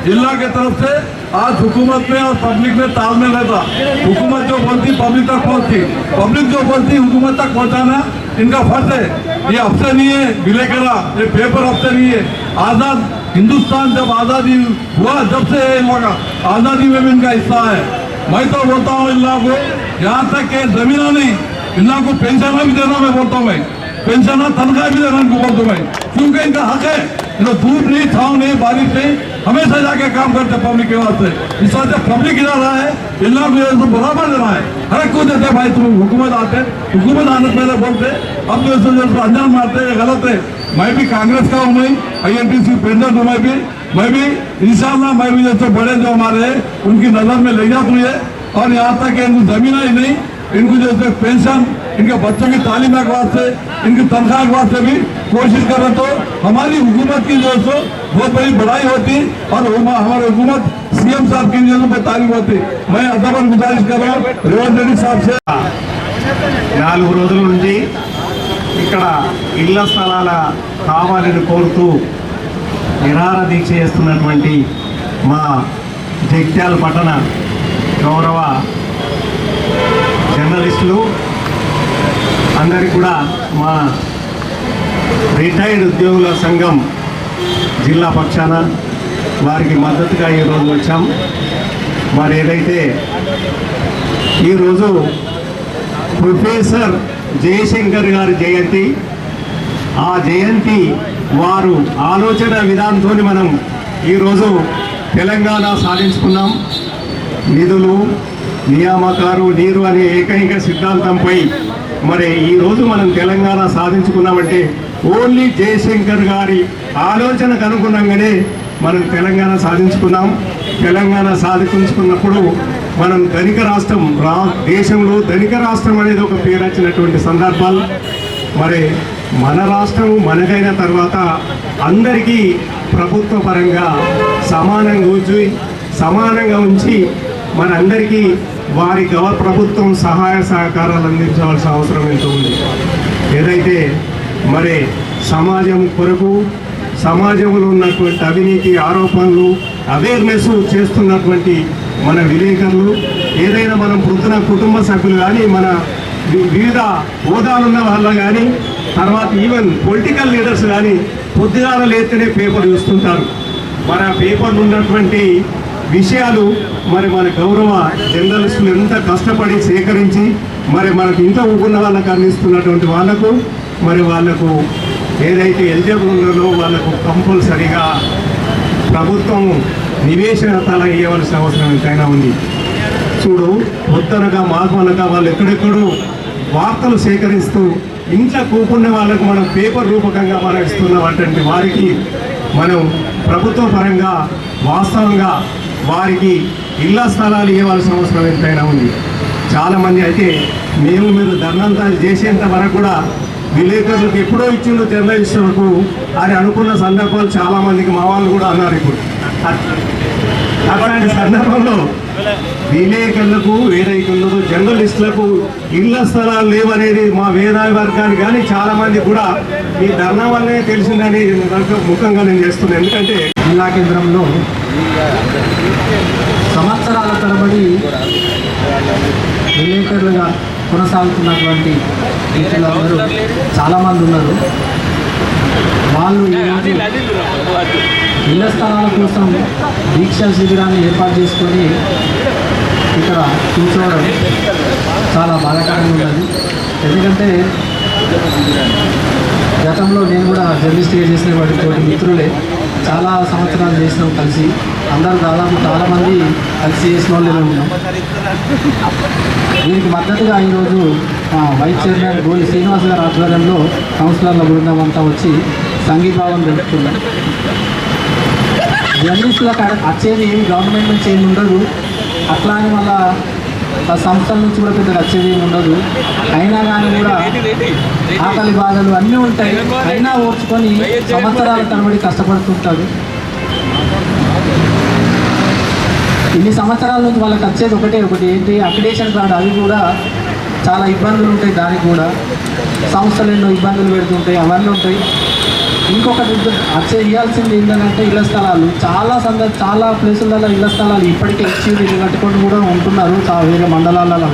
जिला के तरफ से आज हुकूमत में और पब्लिक में तालमेल रहता। हुकूमत जो बोलती पब्लिक तक पहुँचती, पब्लिक जो बोलती हुकूमत तक पहुँचाना इनका फर्ज है। ये अफसर नहीं है विलेकरा, ये पेपर अफसर नहीं है। आज़ाद हिंदुस्तान जब आज़ादी हुआ, जब से इन लोग आज़ादी में भी इनका हिस्सा है। मैं तो बोलता हूँ इन लोगों को, यहाँ तक के जमीना नहीं, इन लोगों को पेंशन भी देना मैं बोलता हूँ, मैं पेंशन तनख्वाह भी देना इनको बोलता हूँ मैं, क्योंकि इनका हक है। धूप नहीं, छाँव नहीं, बारिश नहीं, हमेशा जाके काम करते पब्लिक के वास्ते। इस वास्ते पब्लिक इधर रहा है, इन लोग तो बराबर देना है। हर एक को देते भाई, तुम हुकूमत आते, हुकूमत आने पहले बोलते, अब जो अंजाम मारते, ये गलत है। मैं भी कांग्रेस का हूँ, मैं INTC प्रेसिडेंट हूँ, मैं भी इंशाल्लाह मैं भी जैसे बड़े जो हमारे हैं उनकी नज़र में ले जाता हूँ। और यहाँ तक इनको जमीन ही नहीं, इनको जैसे पेंशन इनके बच्चों की तालीम के वास्ते, इनकी तनख्वाह के वास्ते भी कोशिश कर रहे, तो हमारी हुकूमत की जो है बहुत बड़ी बढ़ाई होती और हमारी हुकूमत सीएम साहब की जो पे तालीम होती। मैं अदबन गुजारिश कर रहा हूँ रेवंत रेड्डी साहब से। 4 రోజుల నుండి ఇక్కడ ఇళ్ల స్థలాల కావాలని కోరుతూ నిరాహార దీక్ష చేస్తున్నటువంటి మా జగిత్యాల పట్టణ గౌరవ జర్నలిస్టులు అందరికీ కూడా మా రిటైర్డ్ ఉద్యోగుల సంఘం జిల్లా పక్షాన వారికి మద్దతుగా ఈరోజు వచ్చాం. మరి ఏదైతే ఈరోజు ప్రొఫెసర్ జయశంకర్ గారి జయంతి, ఆ జయంతి వారు ఆలోచన విధానంతో మనం ఈరోజు తెలంగాణ సాధించుకున్నాం. నిధులు, నియామకాలు, నీరు అనే ఏకైక సిద్ధాంతంపై మరి ఈరోజు మనం తెలంగాణ సాధించుకున్నామంటే ఓన్లీ జయశంకర్ గారి ఆలోచనకు అనుగుణంగానే మనం తెలంగాణ సాధించుకున్నాం. తెలంగాణ సాధించుకున్నప్పుడు మనం ధనిక రాష్ట్రం, దేశంలో ధనిక రాష్ట్రం అనేది ఒక పేరు వచ్చినటువంటి సందర్భాలు. మరి మన రాష్ట్రం మనకైన తర్వాత అందరికీ ప్రభుత్వ పరంగా సమానంగా ఉంచి మనందరికీ వారి ప్రభుత్వం సహాయ సహకారాలు అందించవలసిన అవసరం ఎంతో ఉంది. ఏదైతే మరి సమాజం కొరకు, సమాజంలో ఉన్నటువంటి అవినీతి ఆరోపణలు అవేర్నెస్ చేస్తున్నటువంటి మన విలేకరులు, ఏదైనా మనం పొద్దున కుటుంబ సభ్యులు కానీ, మన వివిధ హోదాలున్న వాళ్ళు కానీ, తర్వాత ఈవెన్ పొలిటికల్ లీడర్స్ కానీ పొద్దుగాల లేస్తేనే పేపర్ చూస్తుంటారు. మన పేపర్లు ఉన్నటువంటి విషయాలు మరి మన గౌరవ జర్నలిస్టులు ఎంత కష్టపడి సేకరించి మరి మనకు ఇంత ఊకున్న వాళ్ళకు అందిస్తున్నటువంటి వాళ్ళకు మరి వాళ్ళకు ఏదైతే ఎలిజిబుల్ ఉన్నదో వాళ్ళకు కంపల్సరీగా ప్రభుత్వం నివేశనతల ఇవ్వవలసిన అవసరం ఎంతైనా ఉంది. చూడు, పొద్దునగా మాగనగా వాళ్ళు ఎక్కడెక్కడో వార్తలు సేకరిస్తూ ఇంట్లో కూకున్న వాళ్ళకు మనం పేపర్ రూపకంగా మనం ఇస్తున్నటువంటి వారికి మనం ప్రభుత్వ పరంగా వాస్తవంగా వారికి ఇళ్ల స్థలాలు ఇవ్వాల్సిన అవసరం ఎంతైనా ఉంది. చాలామంది అయితే మీరు ధర్నంతా చేసేంత వరకు కూడా విలేకరులకు ఎప్పుడో ఇచ్చిండు జర్నలిస్టులకు అని అనుకున్న సందర్భాలు చాలామందికి మా వాళ్ళు కూడా అన్నారు. ఇప్పుడు అట్లాంటి సందర్భంలో విలేకరులకు, వేరైకులకు, జర్నలిస్టులకు ఇళ్ల స్థలాలు లేవనేది మా వేదాయ వర్గానికి కానీ చాలామంది కూడా ఈ ధర్నా వల్లనే తెలిసిందని ముఖంగా నేను చేస్తున్నాను. ఎందుకంటే జిల్లా కేంద్రంలో సంవత్సరాల తరబడి విలేకరులుగా కొనసాగుతున్నటువంటి వ్యక్తులందరూ చాలామంది ఉన్నారు. వాళ్ళు ఈరోజు ఇళ్ల స్థలాల కోసం దీక్షా శిబిరాన్ని ఏర్పాటు చేసుకొని ఇక్కడ కూర్చోవడం చాలా బాధాకరంగా ఉన్నది. ఎందుకంటే గతంలో నేను కూడా జర్నలిస్ట్గా చేసిన వాటితోటి మిత్రులే చాలా సంవత్సరాలు చేసినాం కలిసి. అందరూ దాదాపు చాలామంది కలిసి చేసిన వాళ్ళే ఉన్నాం. దీనికి మద్దతుగా ఈరోజు వైస్ చైర్మన్ గోలి శ్రీనివాస్ గారి ఆధ్వర్యంలో కౌన్సిలర్ల బృందం అంతా వచ్చి సంఘీభావం జరుపుతున్నాం. జర్నలిస్టులకు వచ్చేది ఏమి గవర్నమెంట్ నుంచి ఏమి ఉండదు, అట్లా అని మళ్ళా సంస్థల నుంచి కూడా పెద్దగా వచ్చేది ఏమి ఉండదు. అయినా కానీ కూడా ఆకలి బాధలు అన్నీ ఉంటాయి. అయినా ఓర్చుకొని సంవత్సరాల తరబడి కష్టపడుతుంటారు. ఇన్ని సంవత్సరాల నుంచి వాళ్ళకి వచ్చేది ఒకటి ఏంటి అక్రిడేషన్ కార్డు. అవి కూడా చాలా ఇబ్బందులు ఉంటాయి. దానికి కూడా సంస్థలు ఎన్నో ఇబ్బందులు పెడుతుంటాయి, అవన్నీ ఉంటాయి. ఇంకొకటి ఇవ్వాల్సింది ఏంటంటే ఇళ్ల స్థలాలు చాలా ప్లేసులలో ఇళ్ల స్థలాలు ఇప్పటికే ఇచ్చి ఇల్లు కట్టుకొని కూడా ఉంటున్నారు వేరే మండలాలలో.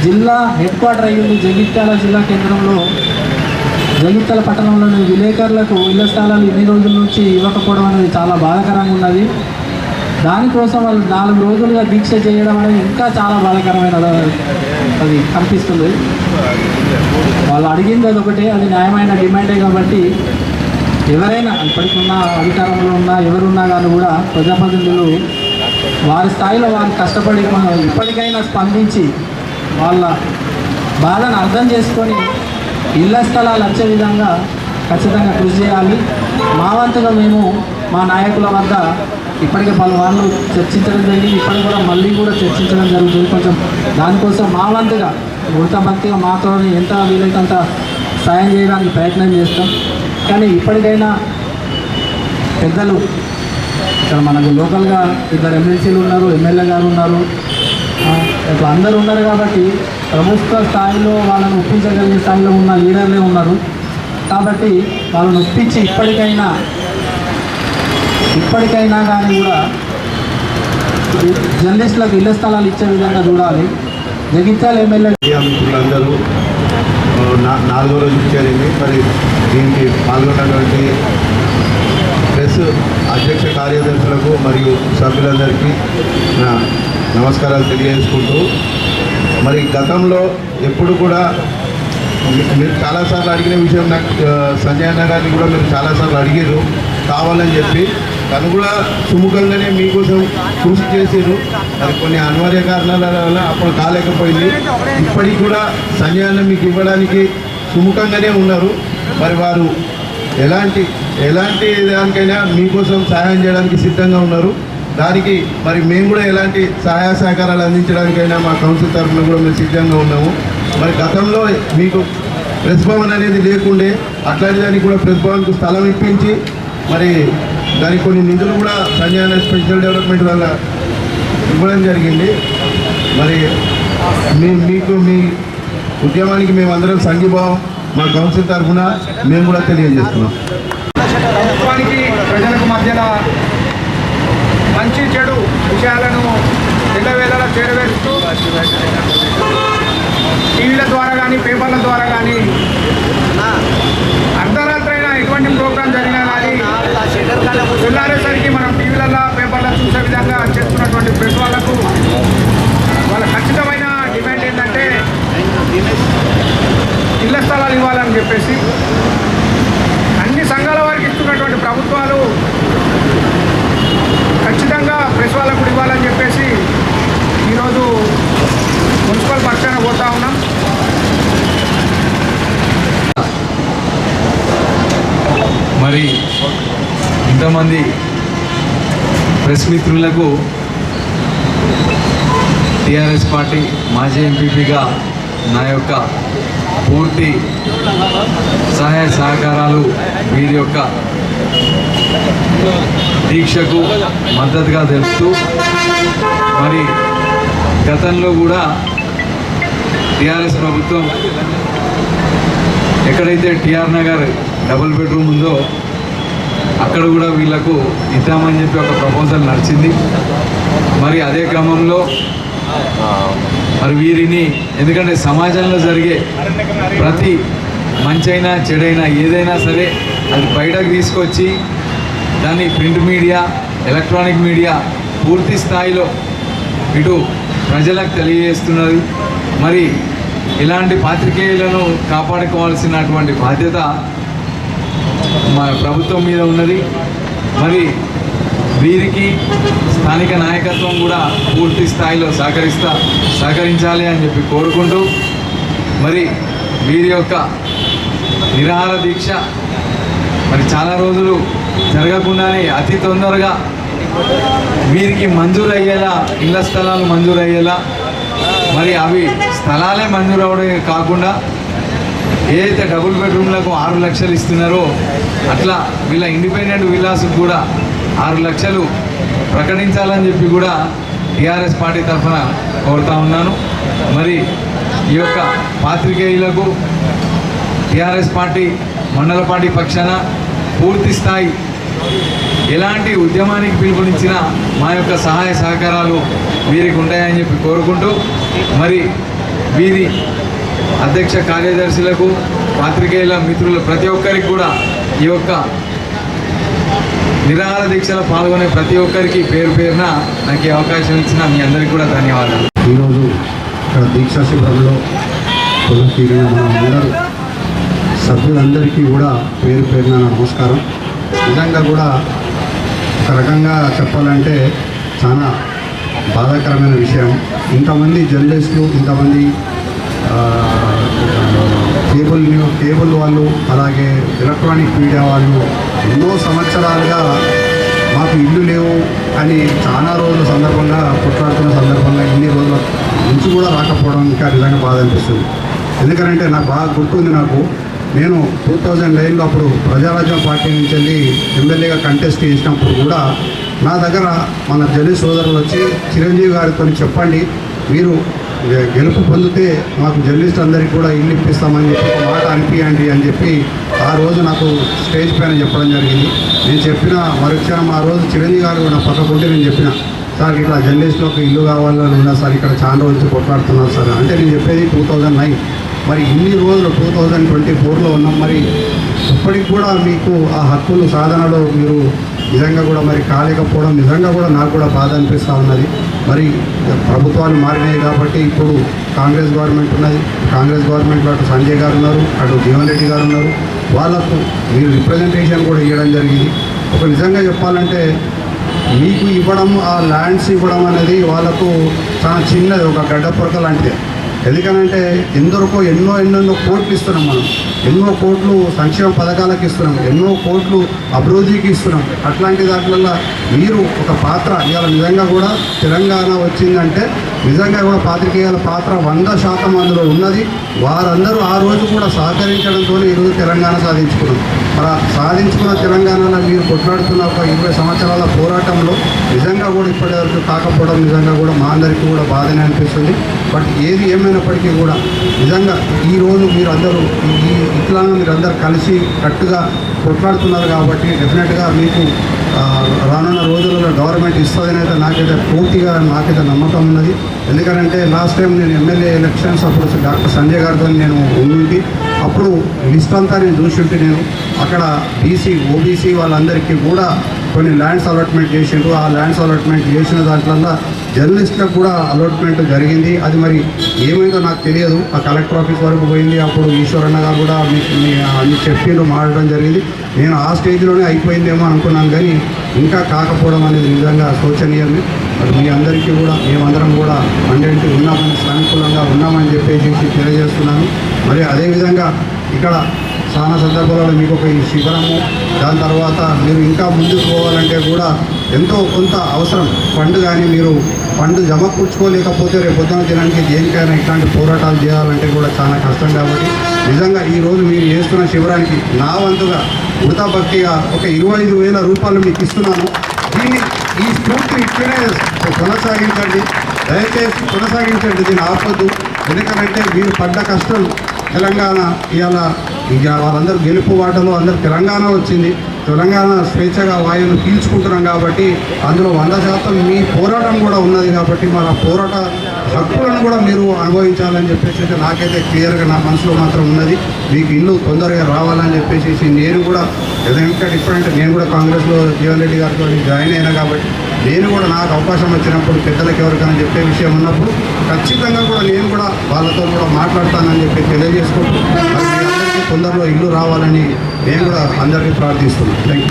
జిల్లా హెడ్ క్వార్టర్ అయ్యింది జగిత్యాల జిల్లా కేంద్రంలో. జగిత్యాల పట్టణంలోని విలేకరులకు ఇళ్ల స్థలాలు ఇన్ని రోజుల నుంచి ఇవ్వకపోవడం అనేది చాలా బాధాకరంగా ఉన్నది. దానికోసం వాళ్ళు 4 రోజులుగా దీక్ష చేయడం అనేది ఇంకా చాలా బాధాకరమైన అది కనిపిస్తుంది. వాళ్ళు అడిగింది అదొకటే, అది న్యాయమైన డిమాండే. కాబట్టి ఎవరైనా ఇప్పటికున్న అధికారంలో ఉన్న ఎవరున్నా కానీ కూడా ప్రజాప్రతినిధులు వారి స్థాయిలో వారు కష్టపడి ఇప్పటికైనా స్పందించి వాళ్ళ బాధను అర్థం చేసుకొని ఇళ్ల స్థలాలు వచ్చే విధంగా ఖచ్చితంగా కృషి చేయాలి. మా వంతుగా మేము మా నాయకుల వద్ద ఇప్పటికే పలువాళ్ళు చర్చించడం జరిగింది. ఇప్పటికి కూడా మళ్ళీ కూడా చర్చించడం జరుగుతుంది. కొంచెం దానికోసం మా వంతుగా భక్తిగా మాతో ఎంత వీలైతే అంత సాయం చేయడానికి ప్రయత్నం చేస్తాం. కానీ ఇప్పటికైనా పెద్దలు ఇక్కడ మనకు లోకల్గా 2 ఎమ్మెల్సీలు ఉన్నారు, ఎమ్మెల్యే గారు ఉన్నారు, ఇప్పుడు అందరూ ఉన్నారు కాబట్టి ప్రభుత్వ స్థాయిలో వాళ్ళని ఒప్పించగలిగే స్థాయిలో ఉన్న లీడర్లే ఉన్నారు. కాబట్టి వాళ్ళని ఒప్పించి ఇప్పటికైనా కానీ కూడా జర్నలిస్టులకు ఇళ్ల స్థలాలు ఇచ్చే విధంగా చూడాలి. జగిత్యాల ఎమ్మెల్యే మిత్రులందరూ 4వ రోజు చేరింది. మరి దీనికి పాల్గొన్నటువంటి ప్రెస్ అధ్యక్ష కార్యదర్శులకు మరియు సభ్యులందరికీ నా నమస్కారాలు తెలియజేసుకుంటూ, మరి గతంలో ఎప్పుడు కూడా మీరు చాలాసార్లు అడిగిన విషయం నాకు సంజయ్ అన్న గారిని కూడా మీరు చాలాసార్లు అడిగారు కావాలని చెప్పి, తను కూడా సుముఖంగానే మీకోసం కృషి చేసారు. మరి కొన్ని అనివార్య కారణాల వల్ల అప్పుడు కాలేకపోయింది. ఇప్పటికి కూడా సంజయ్ అన్న మీకు ఇవ్వడానికి సుముఖంగానే ఉన్నారు. మరి వారు ఎలాంటి దానికైనా మీకోసం సహాయం చేయడానికి సిద్ధంగా ఉన్నారు. దానికి మరి మేము కూడా ఎలాంటి సహాయ సహకారాలు అందించడానికైనా మా కౌన్సిల్ తరఫున కూడా మేము సిద్ధంగా ఉన్నాము. మరి గతంలో మీకు ప్రెస్ భవన్ అనేది లేకుండే, అట్లాంటి దానికి కూడా ప్రెస్ భవన్కు స్థలం ఇప్పించి మరి దానికి కొన్ని నిధులు కూడా సంజయ్ స్పెషల్ డెవలప్మెంట్ వల్ల ఇవ్వడం జరిగింది. మరి మీకు మీ ఉద్యమానికి మేమందరం సంఘీభావం మా కౌన్సిల్ తరఫున మేము కూడా తెలియజేస్తున్నాం. ప్రభుత్వానికి ప్రజలకు మధ్యన మంచి చెడు విషయాలను ఎల్లవేళలా చేరవేస్తూ టీవీల ద్వారా కానీ పేపర్ల ద్వారా కానీ అర్ధరాత్రి అయినా ఎటువంటి ప్రోగ్రాం జరిగినా కానీ తెల్లారేసరికి మనం టీవీలలో పేపర్లో చూసే విధంగా చేస్తున్నటువంటి ప్రెస్ వాళ్ళకు వాళ్ళ ఖచ్చితమైన డిమాండ్ ఏంటంటే ఇళ్ల స్థలాలు ఇవ్వాలని చెప్పేసి అన్ని సంఘాల వారికి ఇస్తున్నటువంటి ప్రభుత్వాలు ఖచ్చితంగా ప్రెస్ వాళ్ళకు కూడా ఇవ్వాలని చెప్పేసి ఈరోజు మున్సిపల్ పక్షాన పోతా ఉన్నాం. మరి ఇంతమంది ప్రెస్ మిత్రులకు టీఆర్ఎస్ పార్టీ మాజీ ఎంపీపీగా నా యొక్క పూర్తి సహాయ సహకారాలు, వీరి యొక్క దీక్షకు మద్దతుగా తెలుపుతూ, మరి గతంలో కూడా టీఆర్ఎస్ ప్రభుత్వం ఎక్కడైతే టీఆర్ నగర్ డబుల్ బెడ్రూమ్ ఉందో అక్కడ కూడా వీళ్లకు ఇద్దామని చెప్పి ఒక ప్రపోజల్ నడిచింది. మరి అదే క్రమంలో మరి వీరిని, ఎందుకంటే సమాజంలో జరిగే ప్రతి మంచైనా చెడైనా ఏదైనా సరే అది బయటకు తీసుకొచ్చి దాన్ని ప్రింట్ మీడియా, ఎలక్ట్రానిక్ మీడియా పూర్తి స్థాయిలో ఇటు ప్రజలకు తెలియజేస్తున్నది. మరి ఇలాంటి పాత్రికేయులను కాపాడుకోవాల్సినటువంటి బాధ్యత మా ప్రభుత్వం మీద ఉన్నది. మరి వీరికి స్థానిక నాయకత్వం కూడా పూర్తి స్థాయిలో సహకరించాలి అని చెప్పి కోరుకుంటూ, మరి వీరి యొక్క నిరాహార దీక్ష మరి చాలా రోజులు జరగకుండానే అతి తొందరగా వీరికి మంజూరు అయ్యేలా, ఇళ్ల స్థలాలు మంజూరు అయ్యేలా, మరి అవి స్థలాలే మంజూరు అవడమే కాకుండా ఏదైతే డబుల్ బెడ్రూమ్లకు 6 లక్షలు ఇస్తున్నారో అట్లా వీళ్ళ ఇండిపెండెంట్ విల్లాస్కి కూడా 6 లక్షలు ప్రకటించాలని చెప్పి కూడా టీఆర్ఎస్ పార్టీ తరఫున కోరుతా ఉన్నాను. మరి ఈ యొక్క పాత్రికేయులకు టీఆర్ఎస్ పార్టీ మండల పార్టీ పక్షాన పూర్తి స్థాయి ఎలాంటి ఉద్యమానికి పిలుపునిచ్చిన మా యొక్క సహాయ సహకారాలు వీరికి ఉంటాయని చెప్పి కోరుకుంటూ, మరి వీరి అధ్యక్ష కార్యదర్శులకు, పాత్రికేయుల మిత్రులు ప్రతి ఒక్కరికి కూడా ఈ యొక్క నిరాహార దీక్షలో పాల్గొనే ప్రతి ఒక్కరికి పేరు పేరున నాకు ఈ అవకాశం ఇచ్చిన మీ అందరికీ కూడా ధన్యవాదాలు. ఈరోజు ఇక్కడ దీక్షా శిబిరంలో తీరిన మనందరూ సభ్యులందరికీ కూడా పేరు పేరున నమస్కారం. నిజంగా కూడా ఒక రకంగా చెప్పాలంటే చాలా బాధాకరమైన విషయం. ఇంతమంది జర్నలిస్టులు, ఇంతమంది కేబుల్ వాళ్ళు, అలాగే ఎలక్ట్రానిక్ మీడియా వాళ్ళు ఎన్నో సంవత్సరాలుగా మాకు ఇల్లు లేవు అని చాలా రోజుల సందర్భంగా కొట్లాడుతున్న సందర్భంగా ఇన్ని రోజుల నుంచి కూడా రాకపోవడం ఇంకా నిజంగా బాధ అనిపిస్తుంది. ఎందుకంటే నాకు బాగా గుర్తుంది. నేను 2009లో అప్పుడు ప్రజారాజ్యం పార్టీ నుంచి వెళ్ళి ఎమ్మెల్యేగా కంటెస్ట్ చేసినప్పుడు కూడా నా దగ్గర మన జర్నలిస్ట్ సోదరులు వచ్చి చిరంజీవి గారితో చెప్పండి, మీరు గెలుపు పొందితే మాకు జర్నలిస్ట్ అందరికీ కూడా ఇల్లు ఇప్పిస్తామని చెప్పి ఒక మాట అనిపించండి అని చెప్పి ఆ రోజు నాకు స్టేజ్ పైన చెప్పడం జరిగింది. నేను చెప్పిన మరుక్షణం ఆ రోజు చిరంజీవి గారు నా పక్కకుంటే నేను చెప్పిన, సార్ ఇట్లా జర్నలిస్టులకు ఇల్లు కావాలని ఉన్నా సార్, ఇక్కడ చాలా రోజులు కొట్లాడుతున్నారు సార్ అంటే. నేను చెప్పేది 2009. మరి ఇన్ని రోజులు 2024లో ఉన్నాం. మరి ఇప్పటికి కూడా మీకు ఆ హక్కులు సాధనలో మీరు నిజంగా కూడా మరి కాలేకపోవడం నిజంగా కూడా నాకు కూడా బాధ అనిపిస్తూ ఉన్నది. మరి ప్రభుత్వాలు మారినాయి కాబట్టి ఇప్పుడు కాంగ్రెస్ గవర్నమెంట్ ఉన్నది. కాంగ్రెస్ గవర్నమెంట్లో అటు సంజయ్ గారు ఉన్నారు, అటు జీవన్ రెడ్డి గారు ఉన్నారు. వాళ్ళకు మీరు రిప్రజెంటేషన్ కూడా ఇవ్వడం జరిగింది. ఒక నిజంగా చెప్పాలంటే మీకు ఇవ్వడం, ఆ ల్యాండ్స్ ఇవ్వడం అనేది వాళ్ళకు చాలా చిన్నది, ఒక గడ్డ పొరక లాంటిదే. ఎందుకనంటే ఎందరికో ఎన్నో కోట్లు ఇస్తున్నాం మనం, ఎన్నో కోట్లు సంక్షేమ పథకాలకు ఇస్తున్నాం, ఎన్నో కోట్లు అభివృద్ధికి ఇస్తున్నాం. అట్లాంటి దాంట్లలో మీరు ఒక పాత్ర ఇవాళ నిజంగా కూడా తెలంగాణ వచ్చిందంటే నిజంగా కూడా పాత్రికేయుల పాత్ర 100% అందులో ఉన్నది. వారందరూ ఆ రోజు కూడా సహకరించడంతో ఈరోజు తెలంగాణ సాధించుకున్నాం. మరి సాధించుకున్న తెలంగాణలో మీరు కొట్లాడుతున్న ఒక 20 సంవత్సరాల పోరాటంలో నిజంగా కూడా ఇప్పటివరకు కాకపోవడం నిజంగా కూడా మా అందరికీ కూడా బాధనే అనిపిస్తుంది. బట్ ఏది ఏమైనప్పటికీ కూడా నిజంగా ఈరోజు మీరందరూ ఇట్లా మీరందరూ కలిసి కట్టుగా కొట్లాడుతున్నారు కాబట్టి డెఫినెట్గా మీకు రానున్న రోజులలో గవర్నమెంట్ ఇస్తుందని అయితే నాకైతే నమ్మకం ఉన్నది. ఎందుకంటే లాస్ట్ టైం నేను ఎమ్మెల్యే ఎలక్షన్స్ అప్పుడు డాక్టర్ సంజయ్ గారితో నేను ఉండి అప్పుడు లిస్ట్ అంతా నేను చూసి నేను అక్కడ బీసీ ఓబీసీ వాళ్ళందరికీ కూడా కొన్ని ల్యాండ్స్ అలాట్మెంట్ చేసిండ్రు. ఆ ల్యాండ్స్ అలాట్మెంట్ చేసిన దాంట్లో జర్నలిస్టులకు కూడా అలాట్మెంట్ జరిగింది. అది మరి ఏమైందో నాకు తెలియదు. ఆ కలెక్టర్ ఆఫీస్ వరకు పోయింది. అప్పుడు ఈశ్వరన్న గారు కూడా అన్ని చెప్పిండ్రు, మాట్లాడడం జరిగింది. నేను ఆ స్టేజ్లోనే అయిపోయిందేమో అనుకున్నాను, కానీ ఇంకా కాకపోవడం అనేది నిజంగా శోచనీయమే. మరి మీ అందరికీ కూడా మేమందరం కూడా అన్నింటి ఉన్నామని సానుకూలంగా ఉన్నామని చెప్పేసి తెలియజేస్తున్నాను. మరి అదేవిధంగా ఇక్కడ చాలా సందర్భాలలో మీకు ఒక ఈ శిబిరము, దాని తర్వాత మీరు ఇంకా ముందుకు పోవాలంటే కూడా ఎంతో కొంత అవసరం. ఫండ్ కానీ మీరు ఫండ్ జమకూర్చుకోలేకపోతే రేపు పొద్దున దినానికి దేనికైనా ఇట్లాంటి పోరాటాలు చేయాలంటే కూడా చాలా కష్టం. కాబట్టి నిజంగా ఈరోజు మీరు చేస్తున్న శిబిరానికి నా వంతుగా ఉడతా భక్తిగా ఒక 25,000 రూపాయలు మీకు ఇస్తున్నాను. దీన్ని ఈ స్ఫూర్తిని ఇక్కడే కొనసాగించండి, దయచేసి కొనసాగించండి, దీన్ని ఆపొద్దు. ఎందుకంటే మీరు పడ్డ కష్టం తెలంగాణ ఇక వాళ్ళందరూ గెలుపు వాటలో అందరూ తెలంగాణ వచ్చింది. తెలంగాణ స్వేచ్ఛగా వాయువులు పీల్చుకుంటున్నాం కాబట్టి అందులో 100% మీ పోరాటం కూడా ఉన్నది. కాబట్టి మరి ఆ పోరాట హక్కులను కూడా మీరు అనుభవించాలని చెప్పేసి నాకైతే క్లియర్గా నా మనసులో మాత్రం ఉన్నది. మీకు ఇల్లు తొందరగా రావాలని చెప్పేసి నేను కూడా ఎందుకంటే డిఫరెంట్, నేను కూడా కాంగ్రెస్లో జీవన్ రెడ్డి గారితో జాయిన్ అయినా కాబట్టి నేను కూడా నాకు అవకాశం వచ్చినప్పుడు పెద్దలకు ఎవరికైనా చెప్పే విషయం ఉన్నప్పుడు ఖచ్చితంగా కూడా నేను కూడా వాళ్ళతో కూడా మాట్లాడతానని చెప్పి తెలియజేసుకుంటూ మరి మీ అందరికీ తొందరలో ఇల్లు రావాలని నేను కూడా అందరికీ ప్రార్థిస్తున్నాను. Thank you.